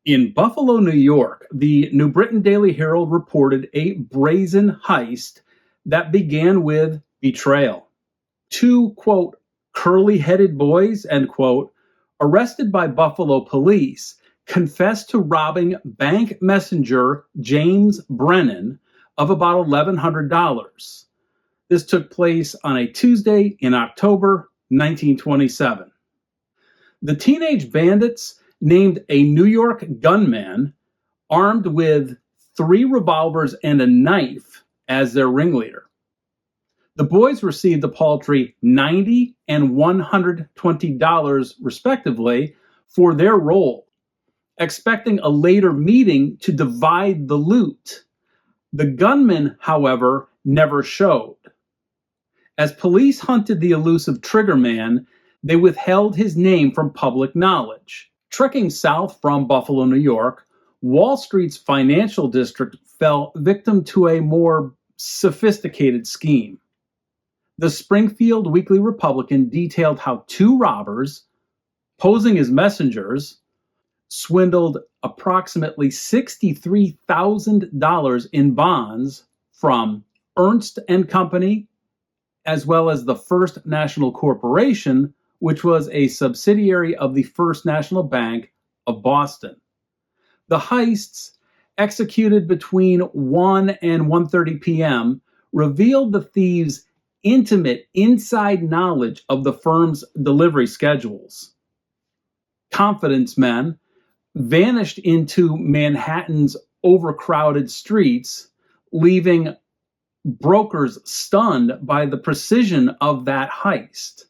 In Buffalo, New York, the New Britain Daily Herald reported a brazen heist that began with betrayal. Two, quote, curly-headed boys, end quote, arrested by Buffalo police, confessed to robbing bank messenger James Brennan of about $1,100. This took place on a Tuesday in October 1927. The teenage bandits named a New York gunman armed with 3 revolvers and a knife as their ringleader. The boys received a paltry $90 and $120 respectively for their role, expecting a later meeting to divide the loot. The gunman, however, never showed. As police hunted the elusive triggerman, they withheld his name from public knowledge. Trekking south from Buffalo, New York, Wall Street's financial district fell victim to a more sophisticated scheme. The Springfield Weekly Republican detailed how 2 robbers, posing as messengers, swindled approximately $63,000 in bonds from Ernst and Company, as well as the First National Corporation, which was a subsidiary of the First National Bank of Boston. The heists, executed between 1 and 1:30 p.m., revealed the thieves' intimate inside knowledge of the firm's delivery schedules. Confidence men vanished into Manhattan's overcrowded streets, leaving brokers stunned by the precision of that heist.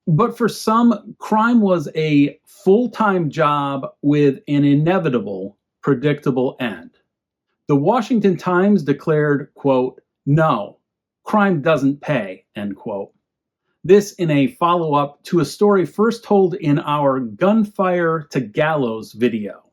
But for some, crime was a full-time job with an inevitable, predictable end. The Washington Times declared, quote, "No, crime doesn't pay," end quote. This in a follow-up to a story first told in our Gunfire to Gallows video.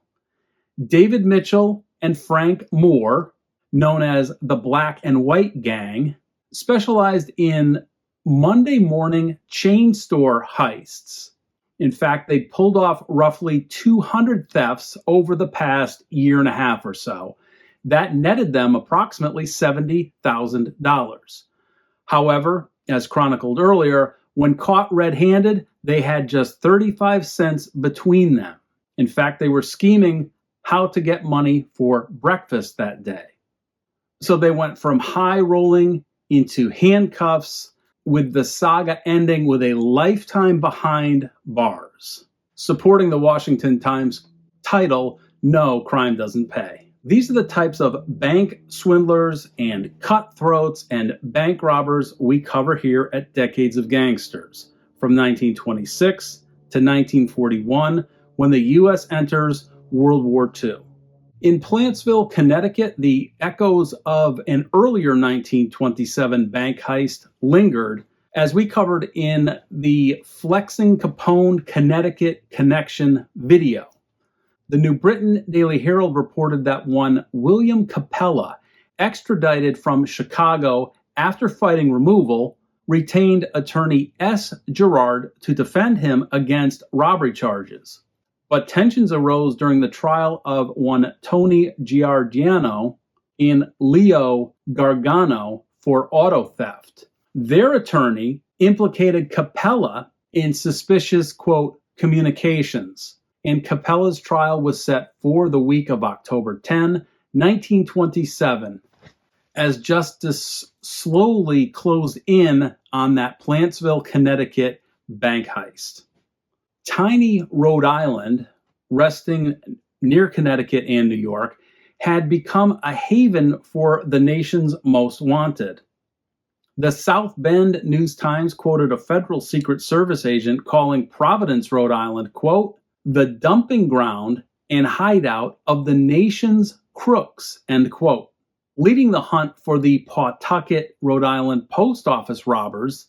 David Mitchell and Frank Moore, known as the Black and White Gang, specialized in Monday morning chain store heists. In fact, they pulled off roughly 200 thefts over the past year and a half or so. That netted them approximately $70,000. However, as chronicled earlier, when caught red-handed, they had just 35 cents between them. In fact, they were scheming how to get money for breakfast that day. So they went from high rolling into handcuffs, with the saga ending with a lifetime behind bars, supporting the Washington Times title, "No, Crime Doesn't Pay." These are the types of bank swindlers and cutthroats and bank robbers we cover here at Decades of Gangsters, from 1926 to 1941, when the U.S. enters World War II. In Plantsville, Connecticut, the echoes of an earlier 1927 bank heist lingered, as we covered in the Flexing Capone, Connecticut Connection video. The New Britain Daily Herald reported that one William Capella, extradited from Chicago after fighting removal, retained attorney S. Gerard to defend him against robbery charges. But tensions arose during the trial of one Tony Giardiano and Leo Gargano for auto theft. Their attorney implicated Capella in suspicious, quote, communications, and Capella's trial was set for the week of October 10, 1927, as justice slowly closed in on that Plantsville, Connecticut bank heist. Tiny Rhode Island, resting near Connecticut and New York, had become a haven for the nation's most wanted. The South Bend News-Times quoted a federal Secret Service agent calling Providence, Rhode Island, quote, "the dumping ground and hideout of the nation's crooks," end quote. Leading the hunt for the Pawtucket, Rhode Island post office robbers,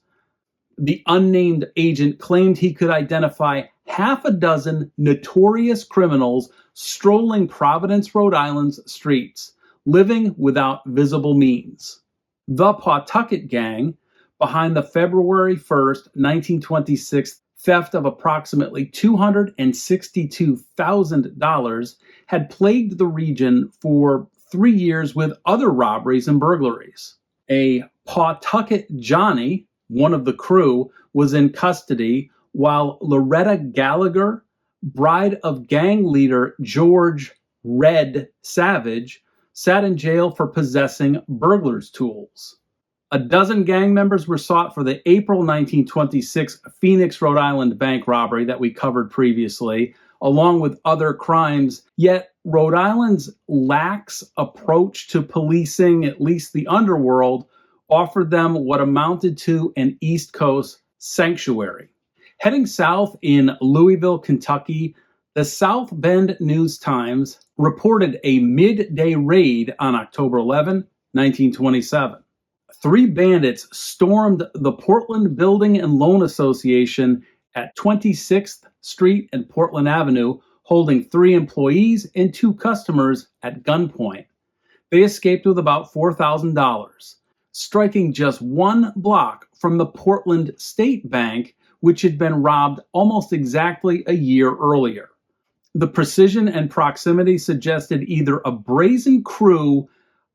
the unnamed agent claimed he could identify half a dozen notorious criminals strolling Providence, Rhode Island's streets, living without visible means. The Pawtucket Gang, behind the February 1st, 1926 theft of approximately $262,000, had plagued the region for 3 years with other robberies and burglaries. A Pawtucket Johnny, one of the crew, was in custody, while Loretta Gallagher, bride of gang leader George Red Savage, sat in jail for possessing burglar's tools. A dozen gang members were sought for the April 1926 Phoenix, Rhode Island bank robbery that we covered previously, along with other crimes. Yet Rhode Island's lax approach to policing, at least the underworld, offered them what amounted to an East Coast sanctuary. Heading south in Louisville, Kentucky, the South Bend News-Times reported a midday raid on October 11, 1927. 3 bandits stormed the Portland Building and Loan Association at 26th Street and Portland Avenue, holding 3 employees and 2 customers at gunpoint. They escaped with about $4,000, striking just 1 block from the Portland State Bank, which had been robbed almost exactly a year earlier. The precision and proximity suggested either a brazen crew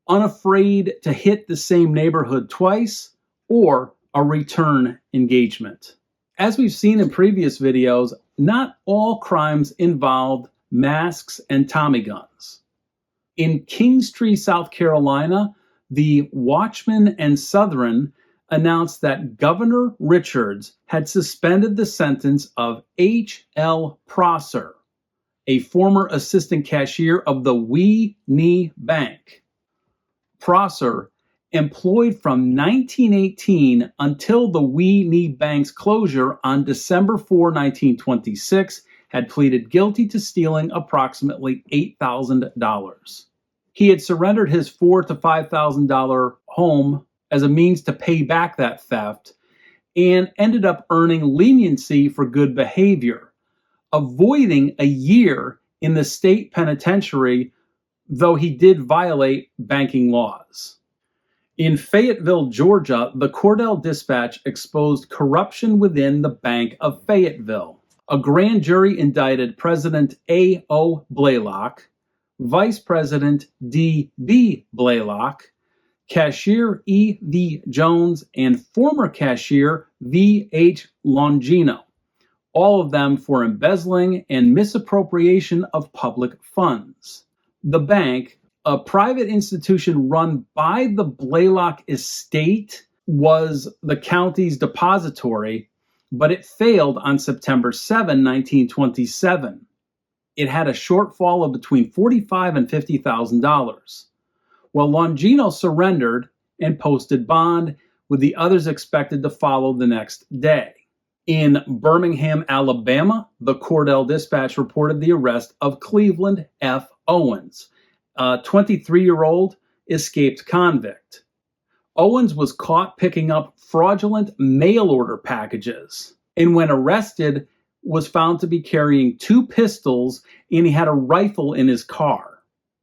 unafraid to hit the same neighborhood twice, or a return engagement. As we've seen in previous videos, not all crimes involved masks and Tommy guns. In Kingstree, South Carolina, the Watchman and Southern announced that Governor Richards had suspended the sentence of H.L. Prosser, a former assistant cashier of the Wee Nee Bank. Prosser, employed from 1918 until the Wee Nee Bank's closure on December 4, 1926, had pleaded guilty to stealing approximately $8,000. He had surrendered his $4,000 to $5,000 home as a means to pay back that theft and ended up earning leniency for good behavior, avoiding a year in the state penitentiary, though he did violate banking laws. In Fayetteville, Georgia, the Cordell Dispatch exposed corruption within the Bank of Fayetteville. A grand jury indicted President A.O. Blaylock, Vice President D.B. Blaylock, Cashier E.V. Jones, and former cashier V.H. Longino, all of them for embezzling and misappropriation of public funds. The bank, a private institution run by the Blaylock estate, was the county's depository, but it failed on September 7, 1927. It had a shortfall of between $45,000 and $50,000. Well, Longino surrendered and posted bond, with the others expected to follow the next day. In Birmingham, Alabama, the Cordell Dispatch reported the arrest of Cleveland F. Owens, a 23-year-old escaped convict. Owens was caught picking up fraudulent mail order packages, and when arrested, was found to be carrying 2 pistols, and he had a rifle in his car.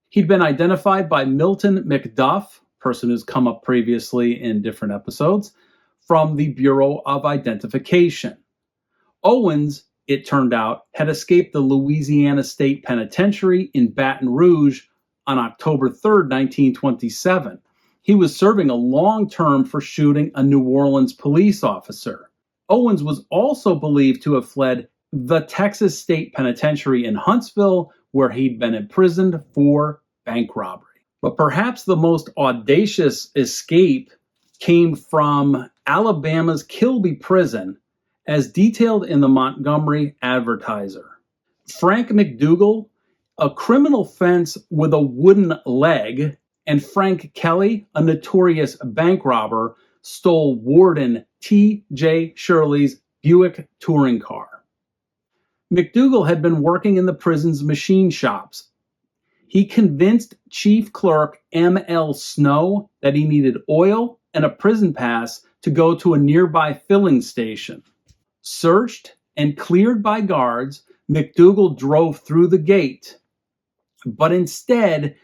He'd been identified by Milton McDuff, person who's come up previously in different episodes, from the Bureau of Identification. Owens, it turned out, had escaped the Louisiana State Penitentiary in Baton Rouge on October 3, 1927. He was serving a long term for shooting a New Orleans police officer. Owens was also believed to have fled the Texas State Penitentiary in Huntsville, where he'd been imprisoned for bank robbery. But perhaps the most audacious escape came from Alabama's Kilby Prison, as detailed in the Montgomery Advertiser. Frank McDougal, a criminal fence with a wooden leg, and Frank Kelly, a notorious bank robber, stole Warden T.J. Shirley's Buick touring car. McDougal had been working in the prison's machine shops. He convinced Chief Clerk M.L. Snow that he needed oil and a prison pass to go to a nearby filling station. Searched and cleared by guards, McDougal drove through the gate, but instead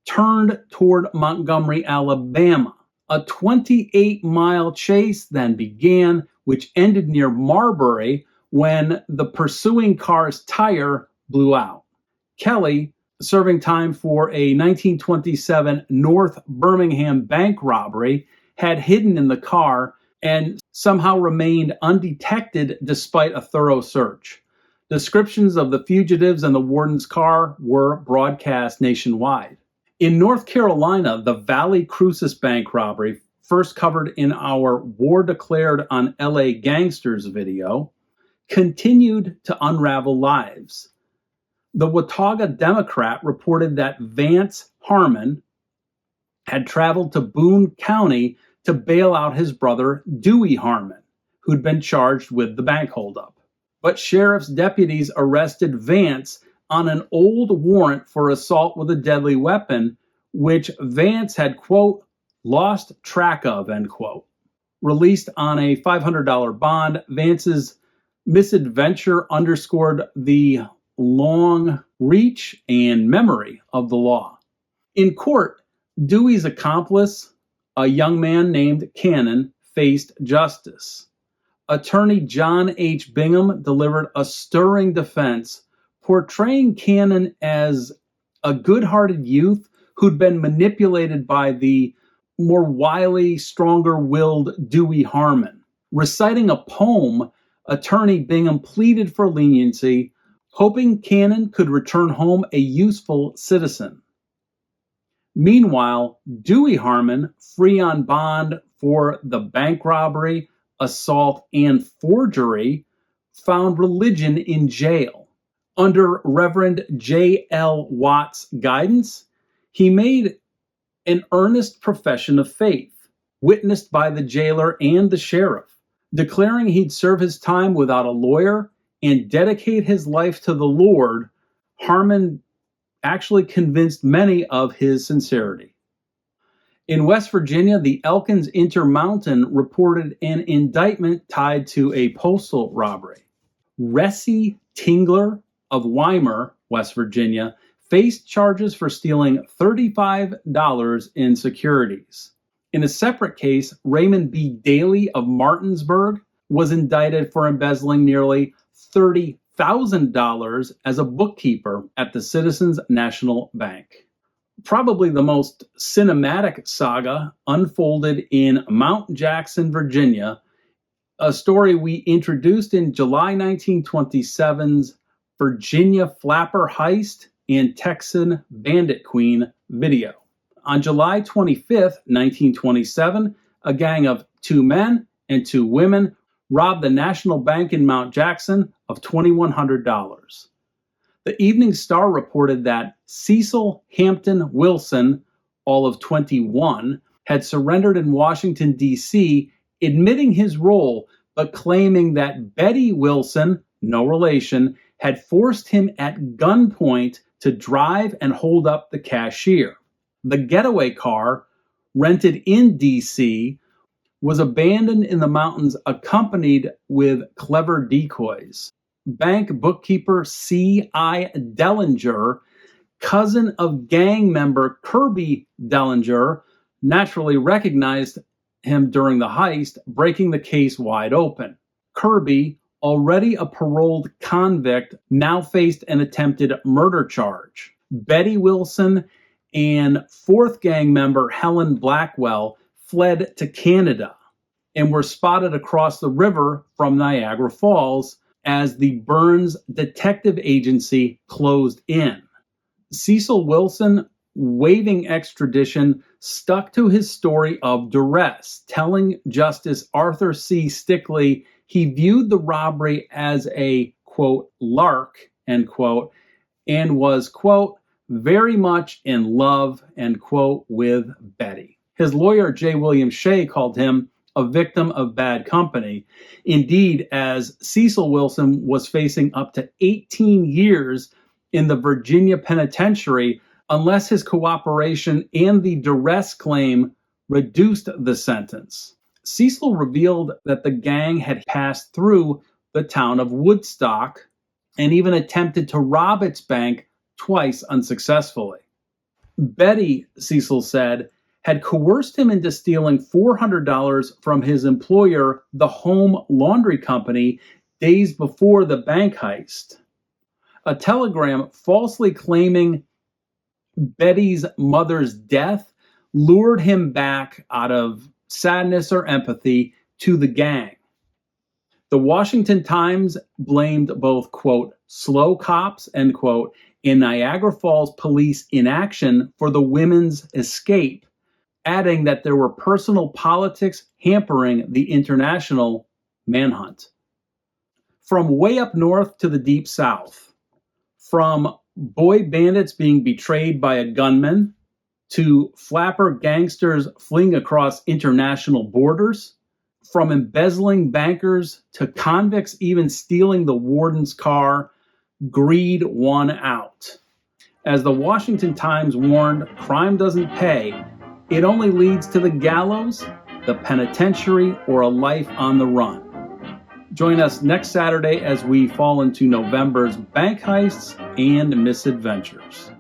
turned toward Montgomery, Alabama. A 28-mile chase then began, which ended near Marbury, when the pursuing car's tire blew out. Kelly, serving time for a 1927 North Birmingham bank robbery, had hidden in the car and somehow remained undetected despite a thorough search. Descriptions of the fugitives and the warden's car were broadcast nationwide. In North Carolina, the Valley Crucis Bank robbery, first covered in our War Declared on LA Gangsters video, continued to unravel lives. The Watauga Democrat reported that Vance Harmon had traveled to Boone County to bail out his brother Dewey Harmon, who'd been charged with the bank holdup. But sheriff's deputies arrested Vance on an old warrant for assault with a deadly weapon, which Vance had, quote, lost track of, end quote. Released on a $500 bond, Vance's misadventure underscored the long reach and memory of the law. In court, Dewey's accomplice, a young man named Cannon, faced justice. Attorney John H. Bingham delivered a stirring defense, portraying Cannon as a good-hearted youth who'd been manipulated by the more wily, stronger-willed Dewey Harmon. Reciting a poem, Attorney Bingham pleaded for leniency, hoping Cannon could return home a useful citizen. Meanwhile, Dewey Harmon, free on bond for the bank robbery, assault, and forgery, found religion in jail. Under Reverend J. L. Watt's guidance, he made an earnest profession of faith, witnessed by the jailer and the sheriff, declaring he'd serve his time without a lawyer and dedicate his life to the Lord. Harmon actually convinced many of his sincerity. In West Virginia, the Elkins Intermountain reported an indictment tied to a postal robbery. Ressie Tingler of Weimar, West Virginia, faced charges for stealing $35 in securities. In a separate case, Raymond B. Daly of Martinsburg was indicted for embezzling nearly $30,000 as a bookkeeper at the Citizens National Bank. Probably the most cinematic saga unfolded in Mount Jackson, Virginia, a story we introduced in July 1927's Virginia Flapper Heist and Texan Bandit Queen video. On July 25th, 1927, a gang of 2 men and 2 women robbed the National Bank in Mount Jackson of $2,100. The Evening Star reported that Cecil Hampton Wilson, all of 21, had surrendered in Washington, D.C., admitting his role, but claiming that Betty Wilson, no relation, had forced him at gunpoint to drive and hold up the cashier. The getaway car, rented in D.C., was abandoned in the mountains accompanied with clever decoys. Bank bookkeeper C.I. Dellinger, cousin of gang member Kirby Dellinger, naturally recognized him during the heist, breaking the case wide open. Kirby, already a paroled convict, now faced an attempted murder charge. Betty Wilson and 4th gang member Helen Blackwell fled to Canada and were spotted across the river from Niagara Falls as the Burns Detective Agency closed in. Cecil Wilson, waiving extradition, stuck to his story of duress, telling Justice Arthur C. Stickley he viewed the robbery as a, quote, lark, end quote, and was, quote, very much in love, end quote, with Betty. His lawyer, J. William Shea, called him a victim of bad company. Indeed, as Cecil Wilson was facing up to 18 years in the Virginia penitentiary unless his cooperation and the duress claim reduced the sentence. Cecil revealed that the gang had passed through the town of Woodstock and even attempted to rob its bank twice unsuccessfully. Betty, Cecil said, had coerced him into stealing $400 from his employer, the Home Laundry Company, days before the bank heist, a telegram falsely claiming Betty's mother's death lured him back out of sadness or empathy to the gang. The Washington Times blamed both, quote, slow cops, end quote, and Niagara Falls police inaction for the women's escape, adding that there were personal politics hampering the international manhunt. From way up north to the deep south, from boy bandits being betrayed by a gunman to flapper gangsters fleeing across international borders, from embezzling bankers to convicts even stealing the warden's car, greed won out. As the Washington Times warned, crime doesn't pay. It only leads to the gallows, the penitentiary, or a life on the run. Join us next Saturday as we fall into November's bank heists and misadventures.